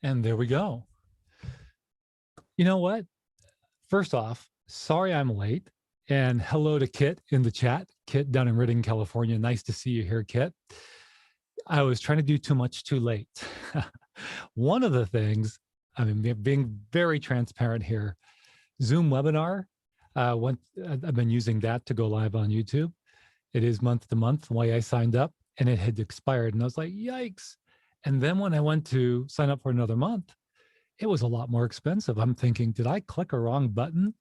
And there we go. You know what? First off, sorry I'm late. And hello to Kit in the chat. Kit down in Redding, California. Nice to see you here, Kit. I was trying to do too much too late. One of the things, I mean, being very transparent here, Zoom webinar, I've been using that to go live on YouTube. It is month to month, the way I signed up, and it had expired. And I was like, yikes. And then when I went to sign up for another month, it was a lot more expensive. I'm thinking, did I click a wrong button?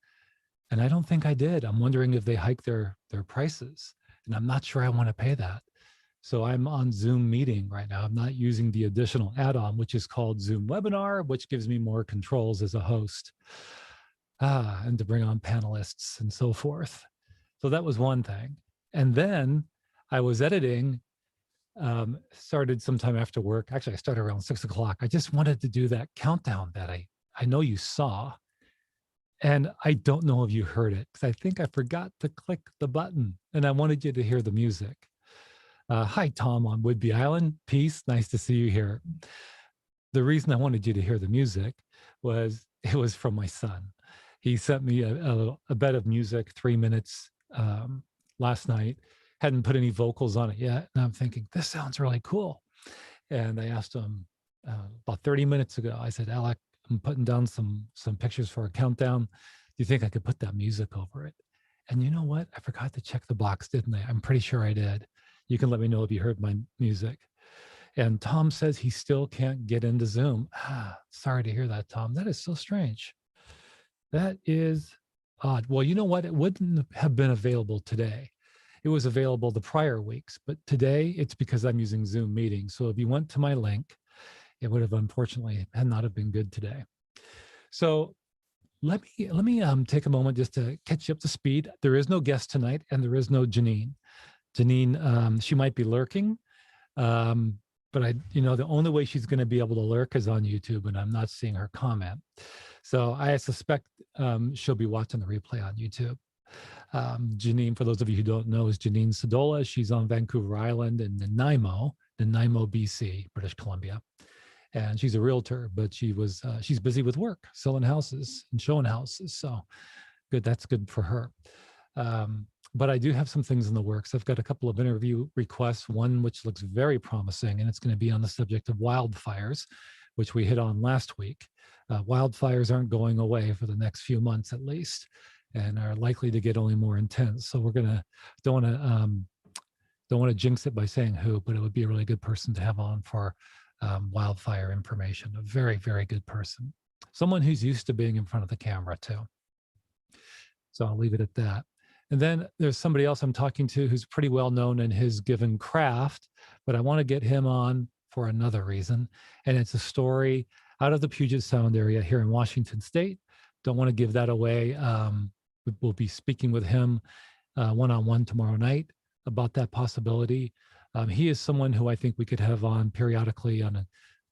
And I don't think I did. I'm wondering if they hiked their prices, and I'm not sure I want to pay that. So I'm on Zoom meeting right now. I'm not using the additional add-on, which is called Zoom Webinar, which gives me more controls as a host, and to bring on panelists and so forth. So that was one thing. And then I was editing, started sometime after work. Actually, I started around 6 o'clock. I just wanted to do that countdown that I know you saw. And I don't know if you heard it, because I think I forgot to click the button, and I wanted you to hear the music. Hi, Tom on Whidbey Island. Peace. Nice to see you here. The reason I wanted you to hear the music was it was from my son. He sent me a bed of music, 3 minutes last night. Hadn't put any vocals on it yet. And I'm thinking, this sounds really cool. And I asked him about 30 minutes ago, I said, Alec, I'm putting down some pictures for a countdown. Do you think I could put that music over it? And you know what? I forgot to check the box, didn't I? I'm pretty sure I did. You can let me know if you heard my music. And Tom says he still can't get into Zoom. Sorry to hear that, Tom. That is so strange. That is odd. Well, you know what? It wouldn't have been available today. It was available the prior weeks, but today it's because I'm using Zoom meetings. So if you went to my link, it would have unfortunately not have been good today. So let me take a moment just to catch you up to speed. There is no guest tonight, and there is no Janine. Janine, she might be lurking, but the only way she's going to be able to lurk is on YouTube, and I'm not seeing her comment. So I suspect she'll be watching the replay on YouTube. Janine, for those of you who don't know, is Janine Sadola. She's on Vancouver Island in Nanaimo, BC, British Columbia. And she's a realtor, but she's busy with work, selling houses and showing houses. So good, that's good for her. But I do have some things in the works. I've got a couple of interview requests, one which looks very promising, and it's going to be on the subject of wildfires, which we hit on last week. Wildfires aren't going away for the next few months at least, and are likely to get only more intense. So we're don't want to jinx it by saying who, but it would be a really good person to have on for wildfire information. A very, very good person. Someone who's used to being in front of the camera too. So I'll leave it at that. And then there's somebody else I'm talking to who's pretty well known in his given craft, but I want to get him on for another reason. And it's a story out of the Puget Sound area here in Washington State. Don't want to give that away. We'll be speaking with him one-on-one tomorrow night about that possibility. He is someone who I think we could have on periodically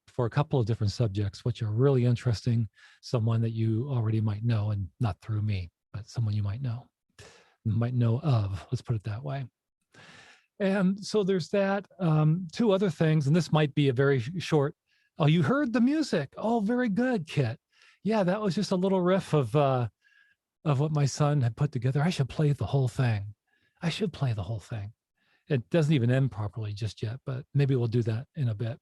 for a couple of different subjects, which are really interesting. Someone that you already might know, and not through me, but someone you might know of, let's put it that way. And so there's that. Two other things, and this might be a very short. Oh, you heard the music. Oh, very good, Kit. Yeah, that was just a little riff of what my son had put together. I should play the whole thing. It doesn't even end properly just yet, but maybe we'll do that in a bit.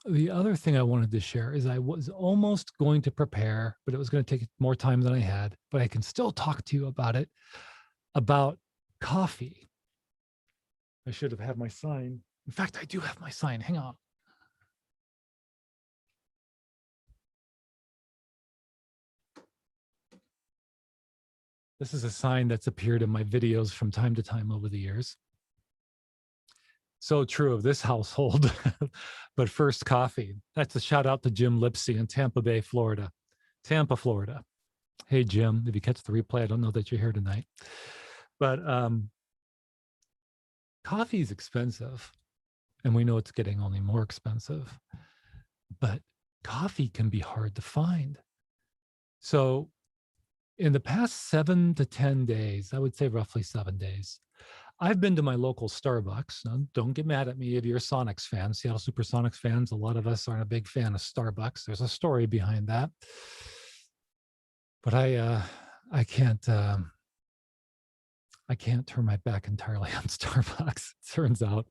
The other thing I wanted to share is I was almost going to prepare, but it was going to take more time than I had, but I can still talk to you about it, about coffee. I should have had my sign. In fact, I do have my sign. Hang on. This is a sign that's appeared in my videos from time to time over the years. So true of this household. But first, coffee. That's a shout out to Jim Lipsy in Tampa Bay, Florida. Tampa, Florida. Hey, Jim, if you catch the replay, I don't know that you're here tonight. But coffee is expensive, and we know it's getting only more expensive. But coffee can be hard to find. So in the past 7 to 10 days, I would say roughly 7 days, I've been to my local Starbucks. Now, don't get mad at me if you're a Sonics fan, Seattle Supersonics fans. A lot of us aren't a big fan of Starbucks. There's a story behind that. But I can't turn my back entirely on Starbucks. It turns out,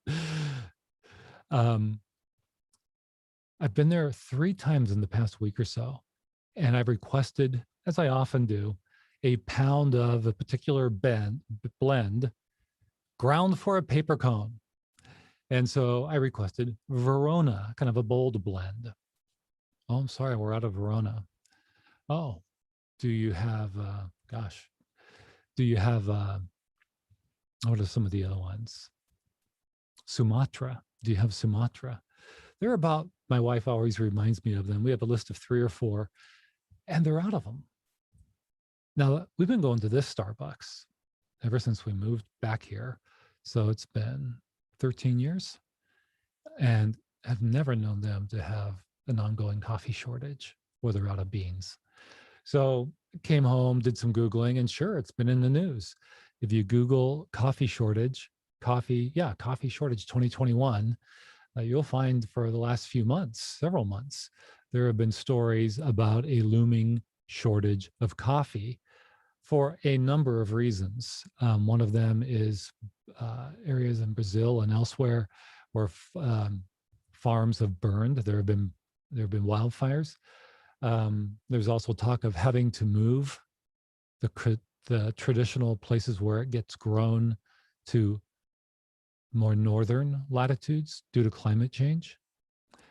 um, I've been there 3 times in the past week or so, and I've requested, as I often do, a pound of a particular blend ground for a paper cone. And so I requested Verona, kind of a bold blend. Oh, I'm sorry, we're out of Verona. Oh, do you have, do you have, what are some of the other ones? Sumatra. Do you have Sumatra? They're about, my wife always reminds me of them. We have a list of 3 or 4, and they're out of them. Now, we've been going to this Starbucks ever since we moved back here. So it's been 13 years, and have never known them to have an ongoing coffee shortage or they're out of beans. So came home, did some Googling, and sure, it's been in the news. If you Google coffee shortage 2021, you'll find for the last few months, several months, there have been stories about a looming shortage of coffee for a number of reasons. One of them is areas in Brazil and elsewhere where farms have burned. There have been wildfires. There's also talk of having to move the traditional places where it gets grown to more northern latitudes due to climate change.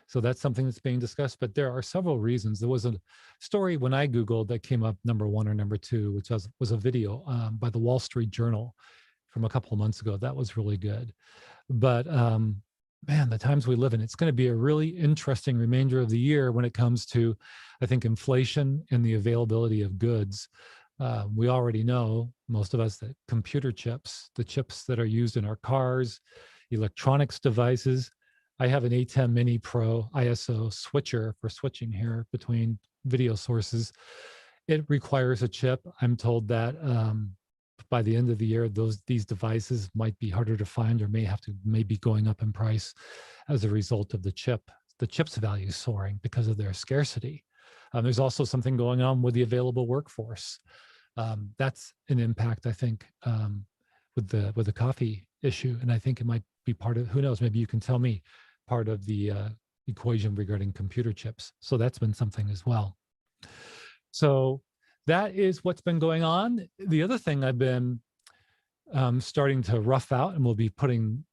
So that's something that's being discussed, but there are several reasons. There was a story when I Googled that came up number 1 or number 2, which was a video by the Wall Street Journal from a couple of months ago. That was really good. But man, the times we live in, it's going to be a really interesting remainder of the year when it comes to, I think, inflation and the availability of goods. We already know, most of us, that computer chips, the chips that are used in our cars, electronics devices. I have an ATEM Mini Pro ISO switcher for switching here between video sources. It requires a chip. I'm told that by the end of the year, these devices might be harder to find or may be going up in price as a result of the chip's value soaring because of their scarcity. There's also something going on with the available workforce. That's an impact, I think, with the coffee issue, and I think it might be part of, who knows, maybe you can tell me, part of the equation regarding computer chips. So that's been something as well. So that is what's been going on. The other thing I've been starting to rough out and we'll be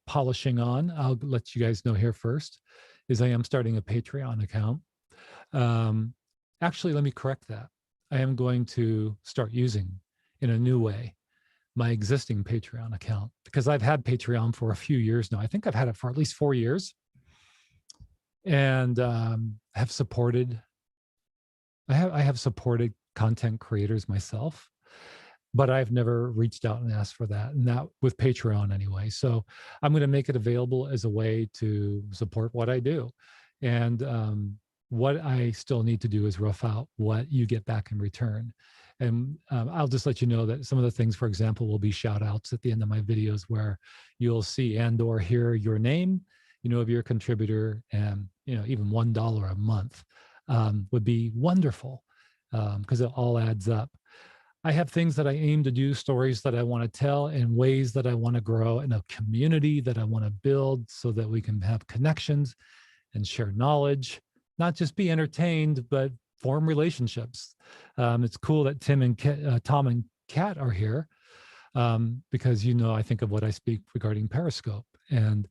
polishing on, I'll let you guys know here first, is I am starting a Patreon account. Actually, let me correct that. I am going to start using, in a new way, my existing Patreon account, because I've had Patreon for a few years now. I think I've had it for at least 4 years, and have supported. I have supported content creators myself, but I've never reached out and asked for that, and that with Patreon anyway. So I'm going to make it available as a way to support what I do, and what I still need to do is rough out what you get back in return. And I'll just let you know that some of the things, for example, will be shout outs at the end of my videos where you'll see and/or hear your name, of your contributor, and, even $1 a month would be wonderful, because it all adds up. I have things that I aim to do, stories that I want to tell, and ways that I want to grow, and a community that I want to build so that we can have connections and share knowledge, not just be entertained, but form relationships. It's cool that Tom and Kat are here, because, I think of what I speak regarding Periscope. And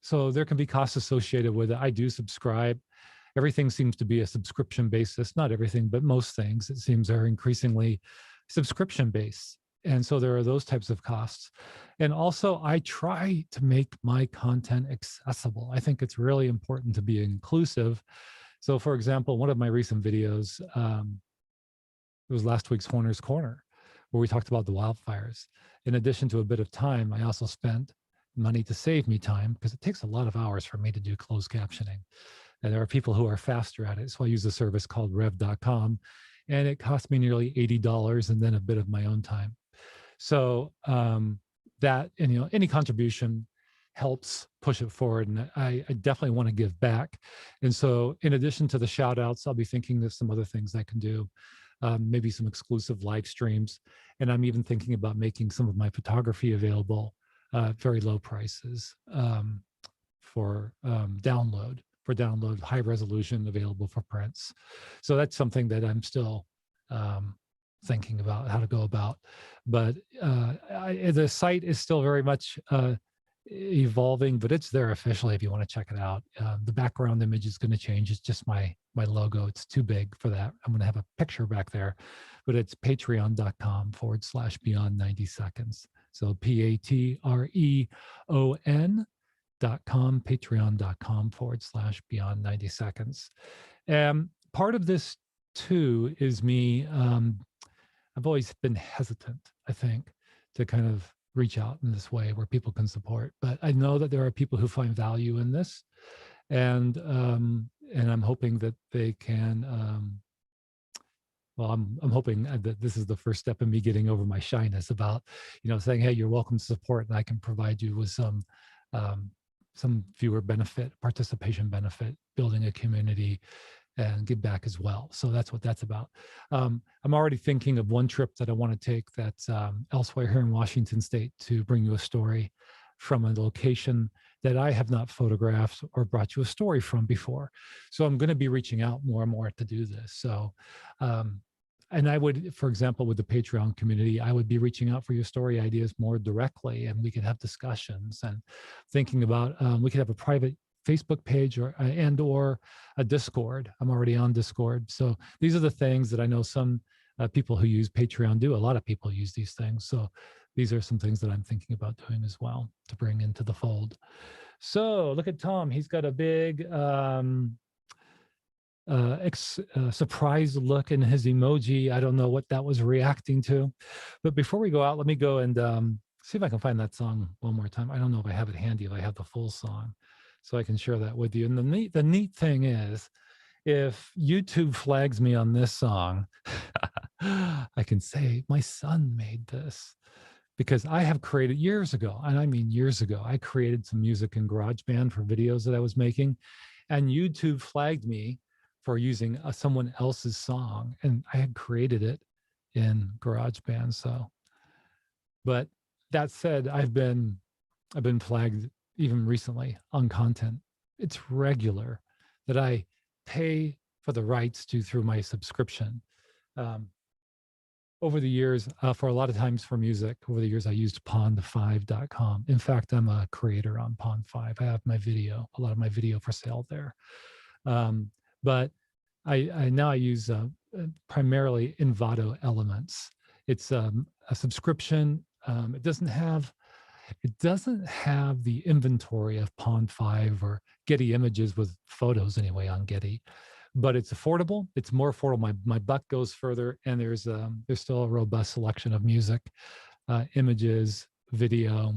so there can be costs associated with it. I do subscribe. Everything seems to be a subscription basis. Not everything, but most things, it seems, are increasingly subscription based. And so there are those types of costs. And also, I try to make my content accessible. I think it's really important to be inclusive. So, for example, one of my recent videos, it was last week's Horner's Corner, where we talked about the wildfires. In addition to a bit of time, I also spent money to save me time, because it takes a lot of hours for me to do closed captioning. And there are people who are faster at it. So I use a service called rev.com, and it cost me nearly $80 and then a bit of my own time. So that, and any contribution helps push it forward, and I definitely want to give back. And so in addition to the shout outs, I'll be thinking of some other things I can do, maybe some exclusive live streams, and I'm even thinking about making some of my photography available at very low prices, for download, high resolution, available for prints. So that's something that I'm still thinking about how to go about. But the site is still very much evolving, but it's there officially if you want to check it out. The background image is going to change. It's just my logo. It's too big for that. I'm going to have a picture back there, but it's patreon.com/beyond 90 seconds. So patreon.com, patreon.com/beyond 90 seconds. Part of this too is me. I've always been hesitant, I think, to kind of reach out in this way where people can support. But I know that there are people who find value in this, and I'm hoping that they can. Well, I'm hoping that this is the first step in me getting over my shyness about, saying, hey, you're welcome to support, and I can provide you with some viewer benefit, participation benefit, building a community, and give back as well. So that's what that's about. I'm already thinking of one trip that I want to take that's elsewhere here in Washington State to bring you a story from a location that I have not photographed or brought you a story from before. So I'm going to be reaching out more and more to do this. So, and I would, for example, with the Patreon community, I would be reaching out for your story ideas more directly, and we could have discussions and thinking about, we could have a private Facebook page or a Discord. I'm already on Discord. So these are the things that I know some people who use Patreon do. A lot of people use these things. So these are some things that I'm thinking about doing as well to bring into the fold. So look at Tom. He's got a big surprised look in his emoji. I don't know what that was reacting to. But before we go out, let me go and see if I can find that song one more time. I don't know if I have it handy, if I have the full song, so I can share that with you. And the neat thing is, if YouTube flags me on this song, I can say, my son made this. Because I have created years ago, and I mean years ago, I created some music in GarageBand for videos that I was making, and YouTube flagged me for using someone else's song, and I had created it in GarageBand. So, but that said, I've been flagged even recently on content. It's regular that I pay for the rights to through my subscription. Over the years, for a lot of times for music, over the years, I used pond5.com. In fact, I'm a creator on Pond5. I have a lot of my video for sale there. But I now use primarily Envato Elements. It's a subscription. It doesn't have the inventory of Pond5 or Getty Images with photos anyway on Getty. But it's affordable. It's more affordable. My buck goes further, and there's still a robust selection of music, images, video,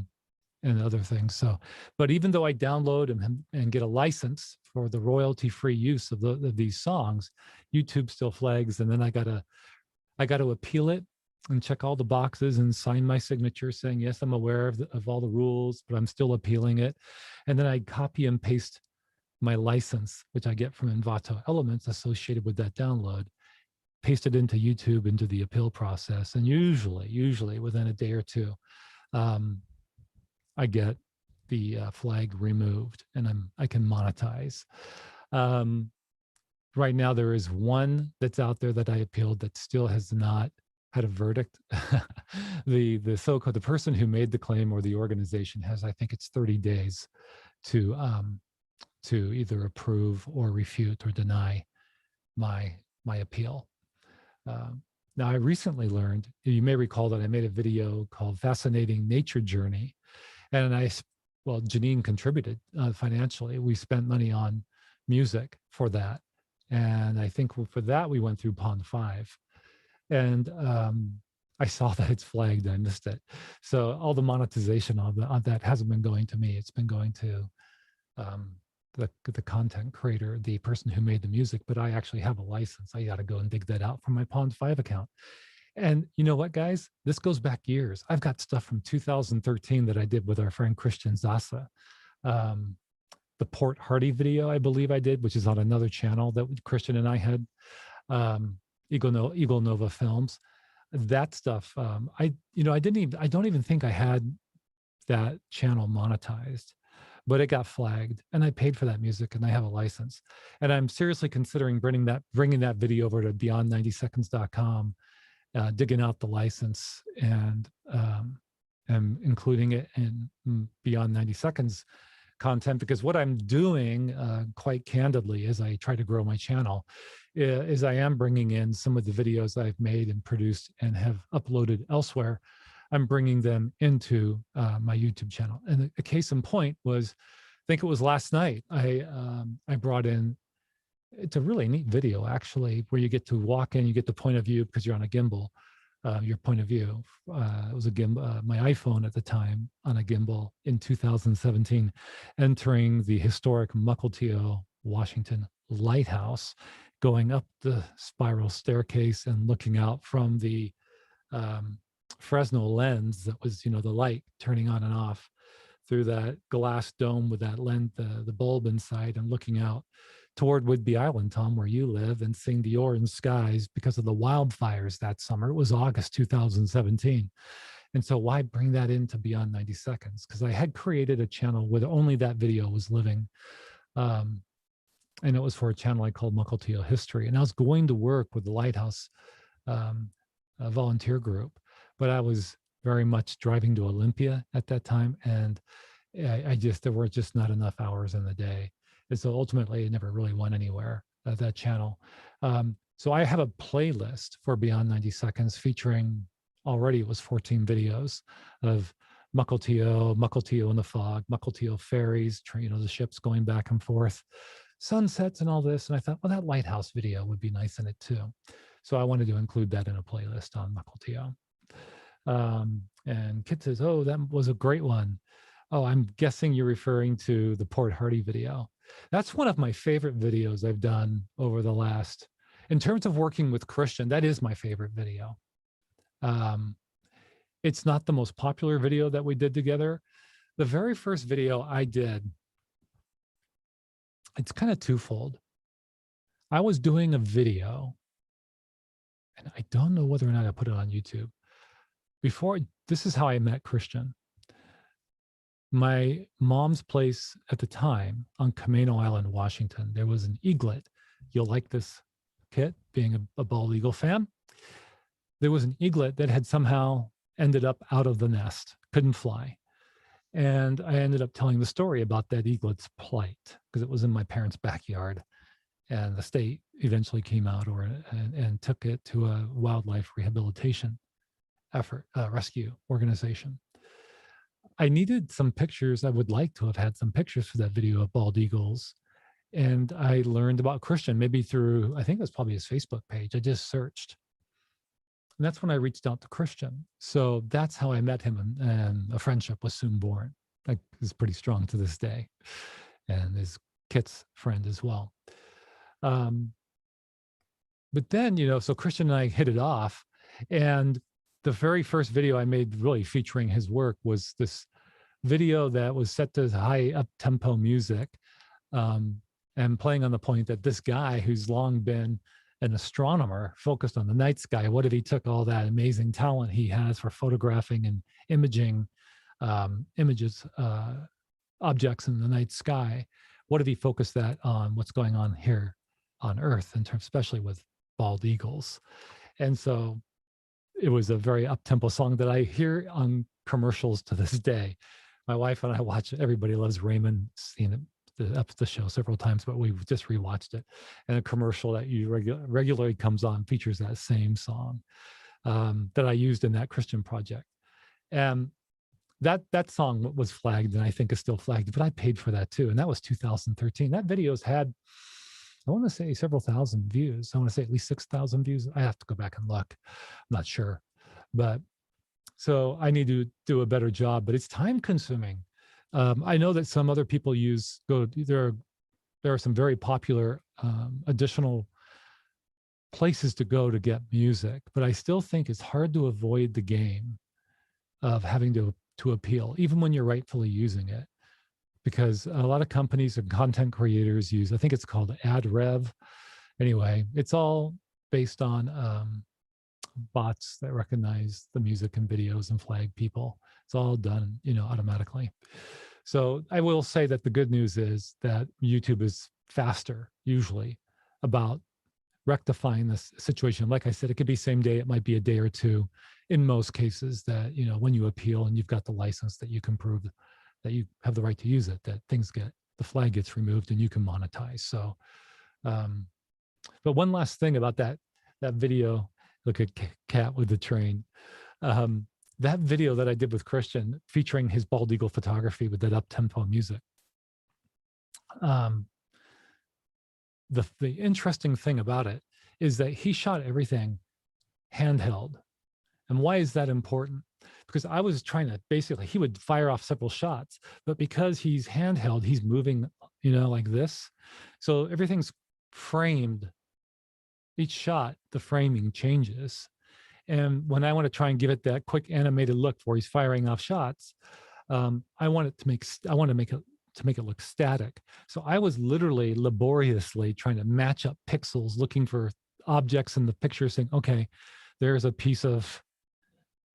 and other things. So, but even though I download and get a license for the royalty-free use of these songs, YouTube still flags, and then I gotta appeal it and check all the boxes and sign my signature saying yes, I'm aware of all the rules, but I'm still appealing it, and then I copy and paste my license, which I get from Envato Elements associated with that download, paste it into YouTube, into the appeal process. And usually within a day or two, I get the flag removed, and I can monetize. Right now, there is one that's out there that I appealed that still has not had a verdict. The person who made the claim or the organization has, I think it's 30 days to either approve or refute or deny my appeal. Now, I recently learned, you may recall that I made a video called Fascinating Nature Journey, and Janine contributed financially. We spent money on music for that. And I think for that, we went through Pond5. And I saw that it's flagged. I missed it. So all the monetization on that hasn't been going to me. It's been going to the content creator, the person who made the music, but I actually have a license. I got to go and dig that out from my Pond5 account. And you know what, guys? This goes back years. I've got stuff from 2013 that I did with our friend Christian Zasa. Um, the Port Hardy video, I believe I did, which is on another channel that Christian and I had, Eagle Nova Films. That stuff, I don't even think I had that channel monetized, but it got flagged, and I paid for that music, and I have a license. And I'm seriously considering bringing that video over to beyond90seconds.com, digging out the license and including it in Beyond 90 Seconds content, because what I'm doing, quite candidly, as I try to grow my channel, is I am bringing in some of the videos I've made and produced and have uploaded elsewhere. I'm bringing them into my YouTube channel. And a case in point was, I think it was last night, I brought in, it's a really neat video actually, where you get to walk in, you get the point of view because you're on a gimbal, your point of view. It was a gimbal, my iPhone at the time, on a gimbal in 2017, entering the historic Mukilteo, Washington lighthouse, going up the spiral staircase and looking out from the Fresnel lens that was, the light turning on and off through that glass dome with that lens, the bulb inside, and looking out toward Whidbey Island, Tom, where you live, and seeing the orange skies because of the wildfires that summer. It was August 2017. And so why bring that into Beyond 90 Seconds? Because I had created a channel where only that video was living. And it was for a channel I called Mukilteo History. And I was going to work with the Lighthouse volunteer group, but I was very much driving to Olympia at that time. And there were just not enough hours in the day. And so ultimately it never really went anywhere, that channel. So I have a playlist for Beyond 90 Seconds featuring, already it was 14 videos of Mukilteo in the fog, Mukilteo ferries, the ships going back and forth, sunsets and all this. And I thought, well, that lighthouse video would be nice in it too. So I wanted to include that in a playlist on Mukilteo. And Kit says, oh, that was a great one. Oh, I'm guessing you're referring to the Port Hardy video. That's one of my favorite videos I've done over the last, in terms of working with Christian, that is my favorite video. It's not the most popular video that we did together. The very first video I did, it's kind of twofold. I was doing a video, and I don't know whether or not I put it on YouTube. This is how I met Christian. My mom's place at the time on Camano Island, Washington, there was an eaglet. You'll like this, Kit, being a bald eagle fan. There was an eaglet that had somehow ended up out of the nest, couldn't fly. And I ended up telling the story about that eaglet's plight because it was in my parents' backyard. And the state eventually came out and took it to a wildlife rehabilitation effort, rescue organization. I needed some pictures. I would like to have had some pictures for that video of bald eagles. And I learned about Christian, maybe through, I think it was probably his Facebook page. I just searched. And that's when I reached out to Christian. So that's how I met him, and a friendship was soon born. That is pretty strong to this day. And is Kit's friend as well. But then, so Christian and I hit it off. And the very first video I made really featuring his work was this video that was set to high up-tempo music, and playing on the point that this guy who's long been an astronomer focused on the night sky, what if he took all that amazing talent he has for photographing and imaging objects in the night sky, what if he focused that on what's going on here on Earth, in terms, especially with bald eagles? And so it was a very up-tempo song that I hear on commercials to this day. My wife and I watch it. Everybody Loves Raymond, seen the show several times, but we've just rewatched it. And a commercial that regularly comes on features that same song that I used in that Christian project. And that song was flagged, and I think is still flagged, but I paid for that too. And that was 2013. That video's had, I want to say, several thousand views. I want to say at least 6,000 views. I have to go back and look. I'm not sure. But so I need to do a better job, but it's time consuming. I know that some other people there are some very popular additional places to go to get music, but I still think it's hard to avoid the game of having to appeal, even when you're rightfully using it. Because a lot of companies and content creators use, I think it's called AdRev. Anyway, it's all based on bots that recognize the music and videos and flag people. It's all done, automatically. So I will say that the good news is that YouTube is faster, usually, about rectifying this situation. Like I said, it could be same day, it might be a day or two in most cases that, when you appeal and you've got the license that you can prove that you have the right to use it, that the flag gets removed and you can monetize. So, but one last thing about that video, look at Cat with the train. That video that I did with Christian featuring his bald eagle photography with that up-tempo music. The interesting thing about it is that he shot everything handheld. And why is that important? Because I was trying to basically, he would fire off several shots, but because he's handheld, he's moving, like this. So everything's framed. Each shot, the framing changes. And when I want to try and give it that quick animated look where he's firing off shots, I want to make it look static. So I was literally laboriously trying to match up pixels, looking for objects in the picture, saying, okay, there's a piece of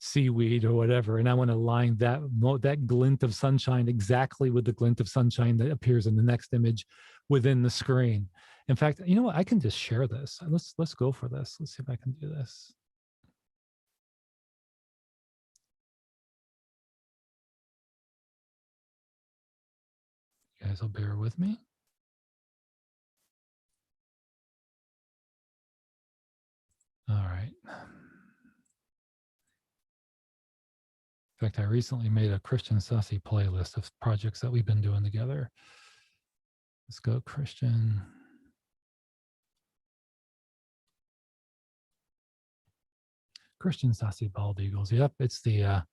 seaweed or whatever, and I want to align that glint of sunshine exactly with the glint of sunshine that appears in the next image within the screen. In fact, you know what? I can just share this. Let's go for this. Let's see if I can do this. You guys will bear with me. All right. In fact, I recently made a Christian Sassy playlist of projects that we've been doing together. Let's go, Christian. Christian Sassy Bald Eagles. Yep, it's the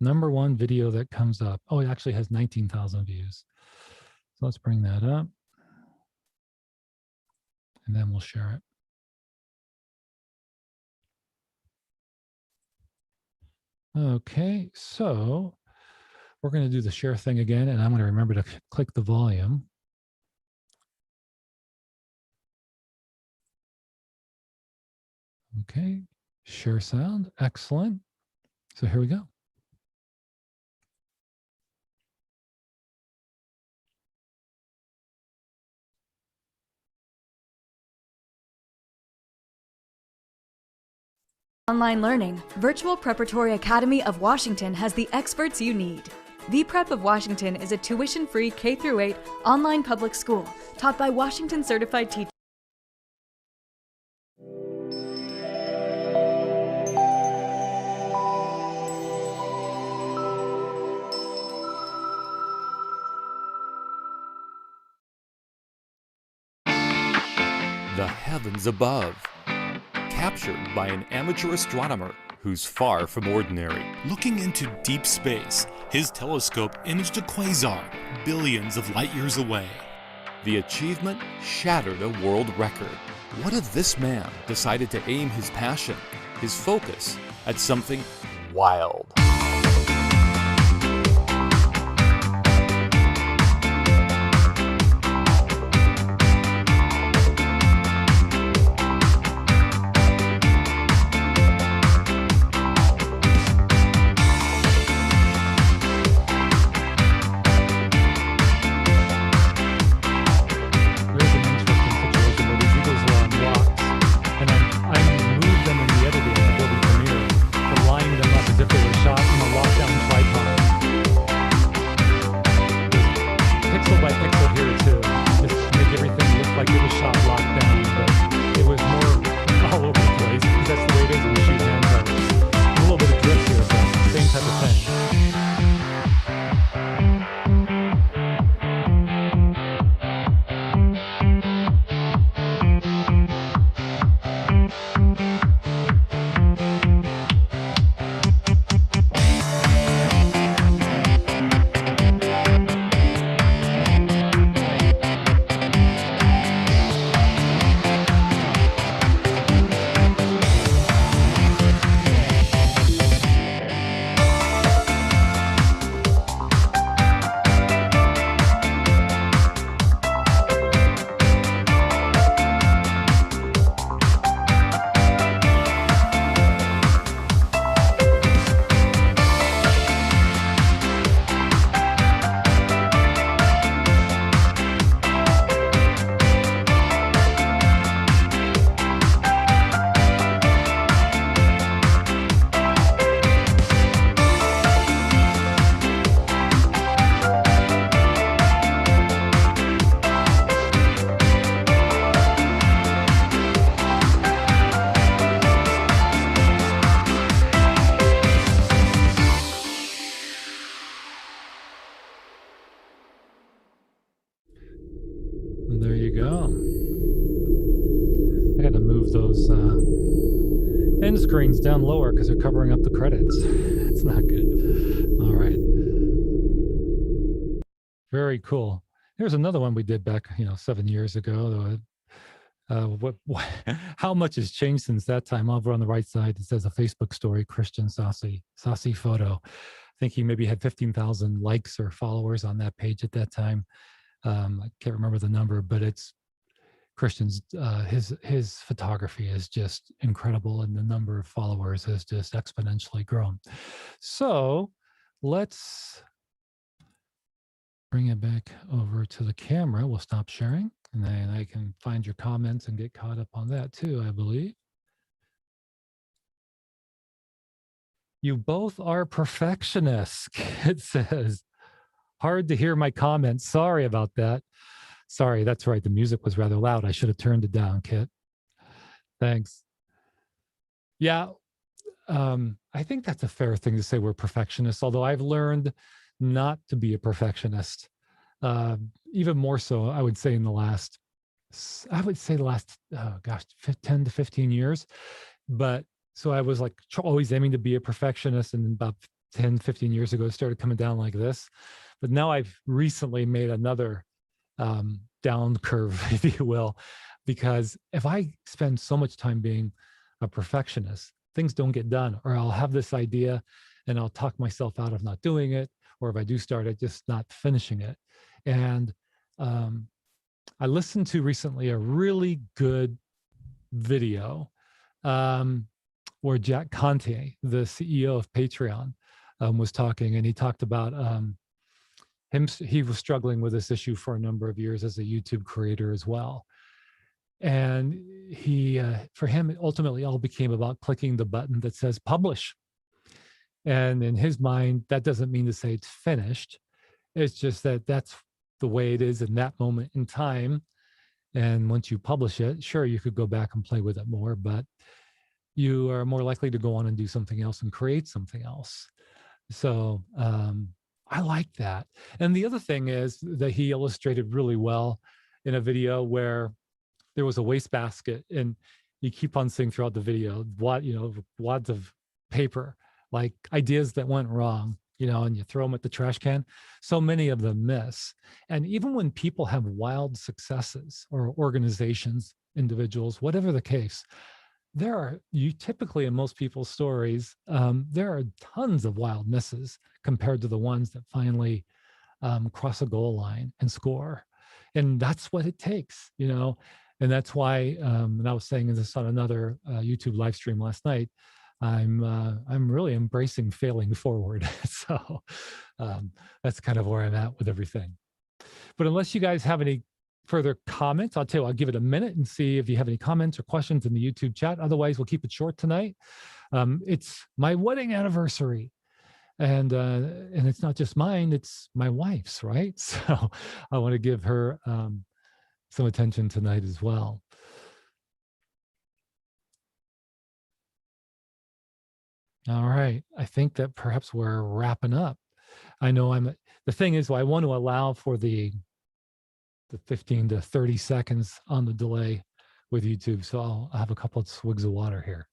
#1 video that comes up. Oh, it actually has 19,000 views. So let's bring that up. And then we'll share it. Okay, so we're going to do the share thing again, and I'm going to remember to click the volume. Okay, share sound, excellent. So here we go. Online learning, Virtual Preparatory Academy of Washington has the experts you need. VPrep of Washington is a tuition-free K-8 online public school taught by Washington certified teachers. The heavens above, captured by an amateur astronomer who's far from ordinary. Looking into deep space, his telescope imaged a quasar billions of light years away. The achievement shattered a world record. What if this man decided to aim his passion, his focus, at something wild? If it were shot go. I got to move those end screens down lower because they're covering up the credits. It's not good. All right. Very cool. There's another one we did back, 7 years ago. How much has changed since that time? Over on the right side, it says a Facebook story, Christian Saucy photo. I think he maybe had 15,000 likes or followers on that page at that time. I can't remember the number, but it's Christian's, his photography is just incredible, and the number of followers has just exponentially grown. So let's bring it back over to the camera. We'll stop sharing, and then I can find your comments and get caught up on that too, I believe. You both are perfectionists, it says. Hard to hear my comments. Sorry about that. Sorry, that's right. The music was rather loud. I should have turned it down, Kit. Thanks. Yeah, I think that's a fair thing to say we're perfectionists, although I've learned not to be a perfectionist. Even more so, I would say the last, 10 to 15 years. But so I was like always aiming to be a perfectionist, and about 10, 15 years ago, it started coming down like this. But now I've recently made another down curve, if you will, because if I spend so much time being a perfectionist, things don't get done, or I'll have this idea and I'll talk myself out of not doing it, or if I do start it, just not finishing it. And I listened to recently a really good video where Jack Conte, the CEO of Patreon, was talking, and he talked about he was struggling with this issue for a number of years as a YouTube creator as well. And for him, it ultimately all became about clicking the button that says publish. And in his mind, that doesn't mean to say it's finished. It's just that that's the way it is in that moment in time. And once you publish it, sure, you could go back and play with it more, but you are more likely to go on and do something else and create something else. So I like that. And the other thing is that he illustrated really well in a video where there was a wastebasket, and you keep on seeing throughout the video, wads of paper, like ideas that went wrong, and you throw them at the trash can. So many of them miss. And even when people have wild successes, or organizations, individuals, whatever the case, typically in most people's stories, there are tons of wild misses compared to the ones that finally cross a goal line and score. And that's what it takes, and that's why, and I was saying this on another YouTube live stream last night, I'm really embracing failing forward. So that's kind of where I'm at with everything. But unless you guys have any further comments, I'll tell you, I'll give it a minute and see if you have any comments or questions in the YouTube chat. Otherwise, we'll keep it short tonight. It's my wedding anniversary. And it's not just mine, it's my wife's, right? So I want to give her some attention tonight as well. All right, I think that perhaps we're wrapping up. I know the thing is, I want to allow for the 15 to 30 seconds on the delay with YouTube. So I'll have a couple of swigs of water here.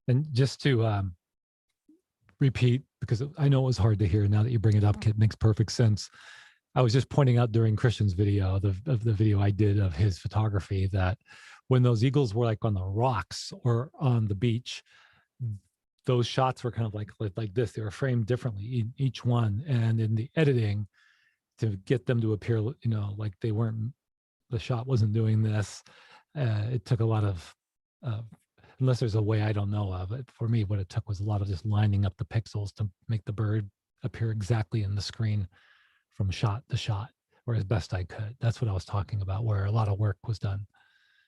And just to repeat, because I know it was hard to hear, now that you bring it up, it makes perfect sense. I was just pointing out during Christian's video, the video I did of his photography, that when those eagles were like on the rocks or on the beach, those shots were kind of like this. They were framed differently in each one. And in the editing, to get them to appear, like they weren't, the shot wasn't doing this. It took a lot of, unless there's a way I don't know of it. For me, what it took was a lot of just lining up the pixels to make the bird appear exactly in the screen from shot to shot, or as best I could. That's what I was talking about, where a lot of work was done.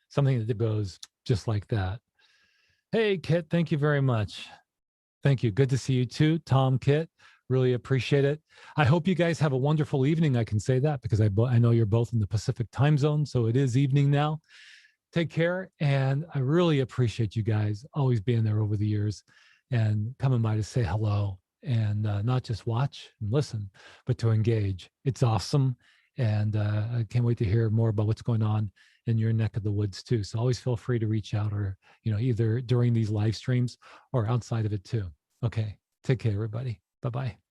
Something that goes just like that. Hey, Kit, thank you very much. Thank you. Good to see you too, Tom, Kit. Really appreciate it. I hope you guys have a wonderful evening. I can say that because I know you're both in the Pacific time zone, so it is evening now. Take care, and I really appreciate you guys always being there over the years and coming by to say hello and not just watch and listen, but to engage. It's awesome, and I can't wait to hear more about what's going on in your neck of the woods too. So always feel free to reach out, or either during these live streams or outside of it too. Okay, take care, everybody. Bye bye.